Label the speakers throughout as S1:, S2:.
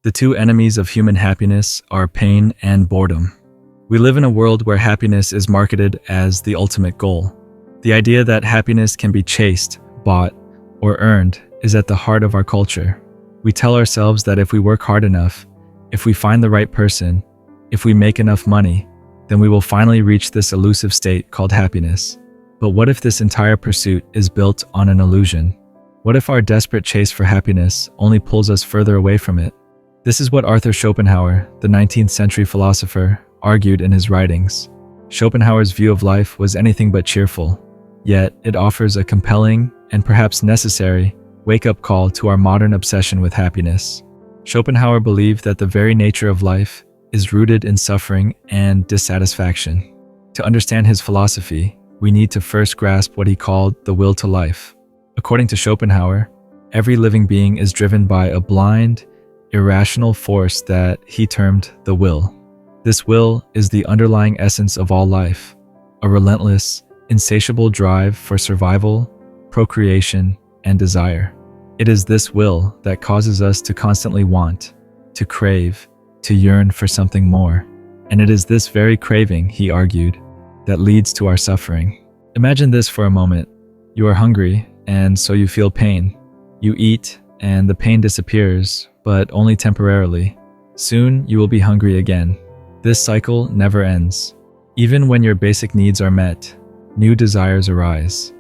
S1: The two enemies of human happiness are pain and boredom. We live in a world where happiness is marketed as the ultimate goal. The idea that happiness can be chased, bought, or earned is at the heart of our culture. We tell ourselves that if we work hard enough, if we find the right person, if we make enough money, then we will finally reach this elusive state called happiness. But what if this entire pursuit is built on an illusion? What if our desperate chase for happiness only pulls us further away from it? This is what Arthur Schopenhauer, the 19th century philosopher, argued in his writings. Schopenhauer's view of life was anything but cheerful, yet it offers a compelling and perhaps necessary wake-up call to our modern obsession with happiness. Schopenhauer believed that the very nature of life is rooted in suffering and dissatisfaction. To understand his philosophy, we need to first grasp what he called the will to life. According to Schopenhauer, every living being is driven by a blind, irrational force that he termed the will. This will is the underlying essence of all life, a relentless, insatiable drive for survival, procreation, and desire. It is this will that causes us to constantly want, to crave, to yearn for something more. And it is this very craving, he argued, that leads to our suffering. Imagine this for a moment. You are hungry, and so you feel pain. You eat, and the pain disappears, but only temporarily. Soon, you will be hungry again. This cycle never ends. Even when your basic needs are met, new desires arise.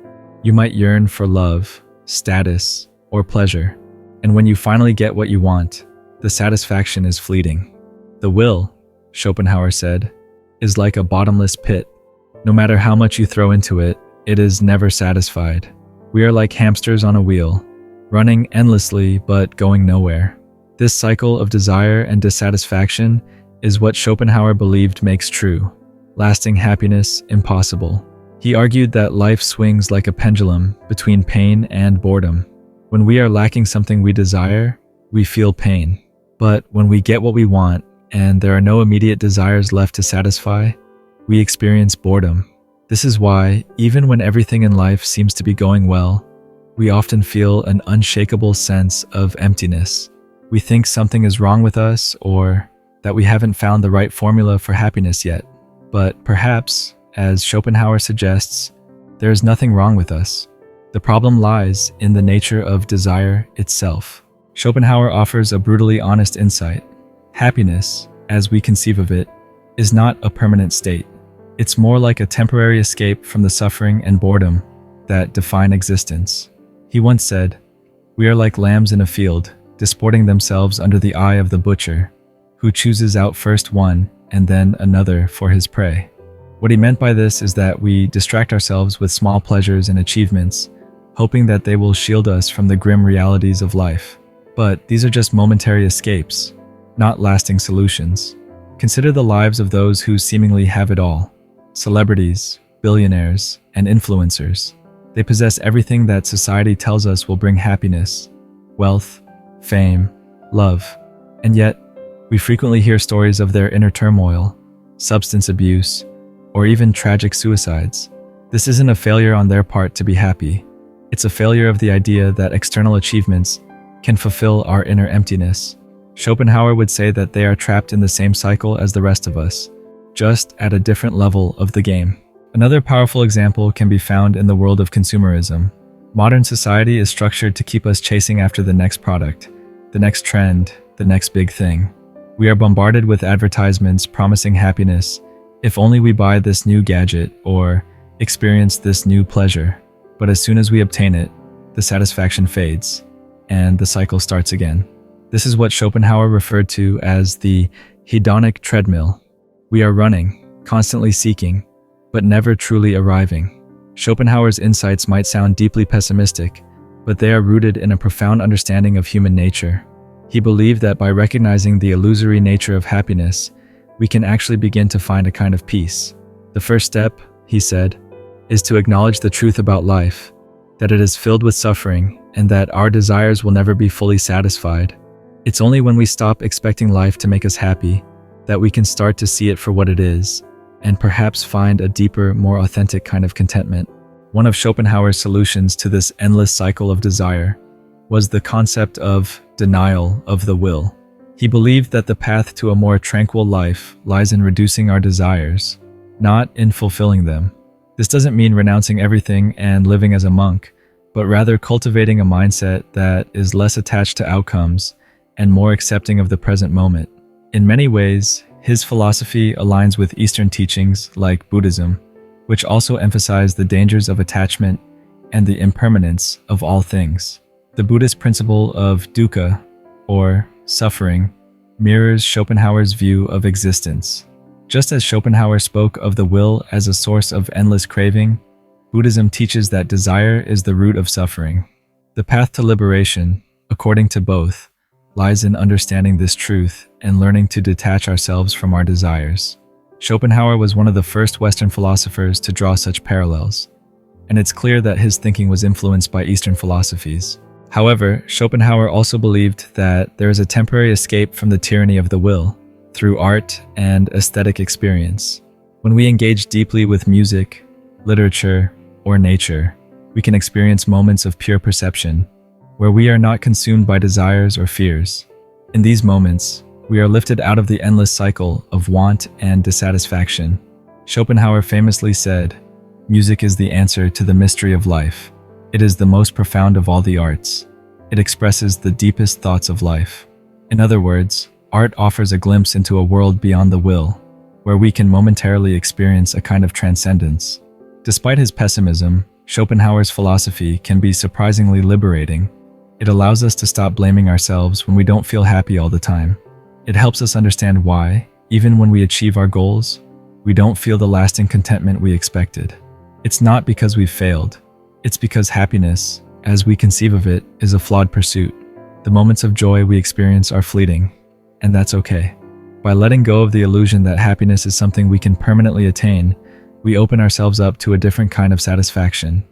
S1: You might yearn for love, status, or pleasure. And when you finally get what you want, the satisfaction is fleeting. The will, Schopenhauer said, is like a bottomless pit. No matter how much you throw into it, it is never satisfied. We are like hamsters on a wheel, running endlessly but going nowhere. This cycle of desire and dissatisfaction is what Schopenhauer believed makes true, lasting happiness impossible. He argued that life swings like a pendulum between pain and boredom. When we are lacking something we desire, we feel pain. But when we get what we want and there are no immediate desires left to satisfy, we experience boredom. This is why, even when everything in life seems to be going well, we often feel an unshakable sense of emptiness. We think something is wrong with us or that we haven't found the right formula for happiness yet. But perhaps, as Schopenhauer suggests, there is nothing wrong with us. The problem lies in the nature of desire itself. Schopenhauer offers a brutally honest insight. Happiness, as we conceive of it, is not a permanent state. It's more like a temporary escape from the suffering and boredom that define existence. He once said, "We are like lambs in a field, disporting themselves under the eye of the butcher, who chooses out first one and then another for his prey." What he meant by this is that we distract ourselves with small pleasures and achievements, hoping that they will shield us from the grim realities of life. But these are just momentary escapes, not lasting solutions. Consider the lives of those who seemingly have it all. Celebrities, billionaires, and influencers. They possess everything that society tells us will bring happiness: wealth, fame, love. And yet, we frequently hear stories of their inner turmoil, substance abuse, or even tragic suicides. This isn't a failure on their part to be happy. It's a failure of the idea that external achievements can fulfill our inner emptiness. Schopenhauer would say that they are trapped in the same cycle as the rest of us, just at a different level of the game. Another powerful example can be found in the world of consumerism. Modern society is structured to keep us chasing after the next product, the next trend, the next big thing. We are bombarded with advertisements promising happiness if only we buy this new gadget or experience this new pleasure. But as soon as we obtain it, the satisfaction fades, and the cycle starts again. This is what Schopenhauer referred to as the hedonic treadmill. We are running, constantly seeking, but never truly arriving. Schopenhauer's insights might sound deeply pessimistic, but they are rooted in a profound understanding of human nature. He believed that by recognizing the illusory nature of happiness, we can actually begin to find a kind of peace. The first step, he said, is to acknowledge the truth about life, that it is filled with suffering and that our desires will never be fully satisfied. It's only when we stop expecting life to make us happy that we can start to see it for what it is, and perhaps find a deeper, more authentic kind of contentment. One of Schopenhauer's solutions to this endless cycle of desire was the concept of denial of the will. He believed that the path to a more tranquil life lies in reducing our desires, not in fulfilling them. This doesn't mean renouncing everything and living as a monk, but rather cultivating a mindset that is less attached to outcomes and more accepting of the present moment. In many ways, his philosophy aligns with Eastern teachings like Buddhism, which also emphasize the dangers of attachment and the impermanence of all things. The Buddhist principle of dukkha, or suffering, mirrors Schopenhauer's view of existence. Just as Schopenhauer spoke of the will as a source of endless craving, Buddhism teaches that desire is the root of suffering. The path to liberation, according to both, lies in understanding this truth and learning to detach ourselves from our desires. Schopenhauer was one of the first Western philosophers to draw such parallels, and it's clear that his thinking was influenced by Eastern philosophies. However, Schopenhauer also believed that there is a temporary escape from the tyranny of the will through art and aesthetic experience. When we engage deeply with music, literature, or nature, we can experience moments of pure perception, where we are not consumed by desires or fears. In these moments, we are lifted out of the endless cycle of want and dissatisfaction. Schopenhauer famously said, "Music is the answer to the mystery of life. It is the most profound of all the arts. It expresses the deepest thoughts of life." In other words, art offers a glimpse into a world beyond the will, where we can momentarily experience a kind of transcendence. Despite his pessimism, Schopenhauer's philosophy can be surprisingly liberating. It allows us to stop blaming ourselves when we don't feel happy all the time. It helps us understand why, even when we achieve our goals, we don't feel the lasting contentment we expected. It's not because we've failed. It's because happiness, as we conceive of it, is a flawed pursuit. The moments of joy we experience are fleeting, and that's okay. By letting go of the illusion that happiness is something we can permanently attain, we open ourselves up to a different kind of satisfaction,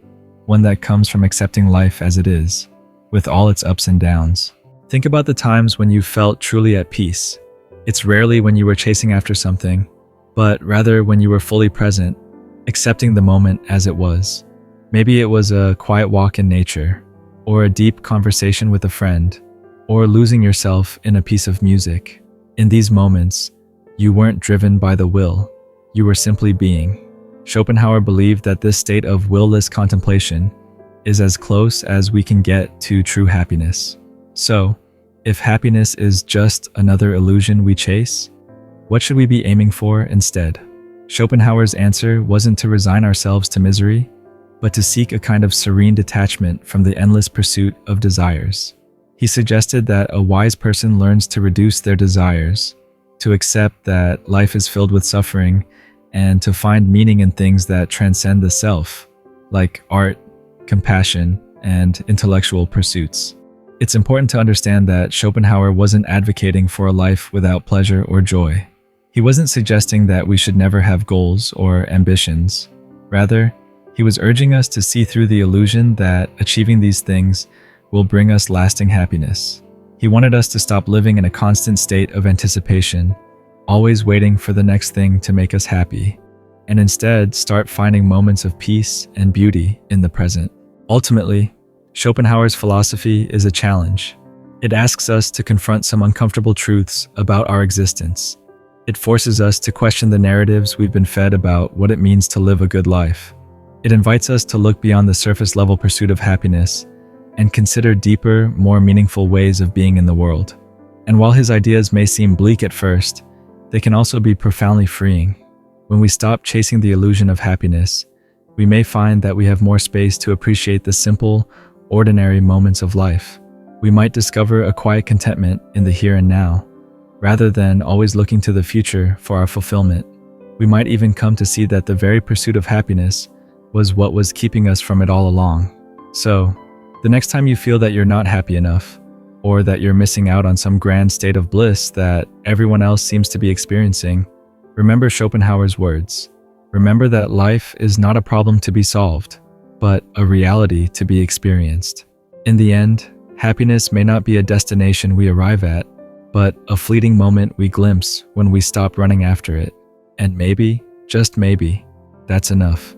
S1: one that comes from accepting life as it is, with all its ups and downs. Think about the times when you felt truly at peace. It's rarely when you were chasing after something, but rather when you were fully present, accepting the moment as it was. Maybe it was a quiet walk in nature, or a deep conversation with a friend, or losing yourself in a piece of music. In these moments, you weren't driven by the will, you were simply being. Schopenhauer believed that this state of will-less contemplation is as close as we can get to true happiness. So, if happiness is just another illusion we chase, what should we be aiming for instead? Schopenhauer's answer wasn't to resign ourselves to misery, but to seek a kind of serene detachment from the endless pursuit of desires. He suggested that a wise person learns to reduce their desires, to accept that life is filled with suffering, and to find meaning in things that transcend the self, like art, compassion, and intellectual pursuits. It's important to understand that Schopenhauer wasn't advocating for a life without pleasure or joy. He wasn't suggesting that we should never have goals or ambitions. Rather, he was urging us to see through the illusion that achieving these things will bring us lasting happiness. He wanted us to stop living in a constant state of anticipation, always waiting for the next thing to make us happy, and instead start finding moments of peace and beauty in the present. Ultimately, Schopenhauer's philosophy is a challenge. It asks us to confront some uncomfortable truths about our existence. It forces us to question the narratives we've been fed about what it means to live a good life. It invites us to look beyond the surface-level pursuit of happiness and consider deeper, more meaningful ways of being in the world. And while his ideas may seem bleak at first, they can also be profoundly freeing. When we stop chasing the illusion of happiness, we may find that we have more space to appreciate the simple, ordinary moments of life. We might discover a quiet contentment in the here and now, rather than always looking to the future for our fulfillment. We might even come to see that the very pursuit of happiness was what was keeping us from it all along. So, the next time you feel that you're not happy enough, or that you're missing out on some grand state of bliss that everyone else seems to be experiencing, remember Schopenhauer's words. Remember that life is not a problem to be solved, but a reality to be experienced. In the end, happiness may not be a destination we arrive at, but a fleeting moment we glimpse when we stop running after it. And maybe, just maybe, that's enough.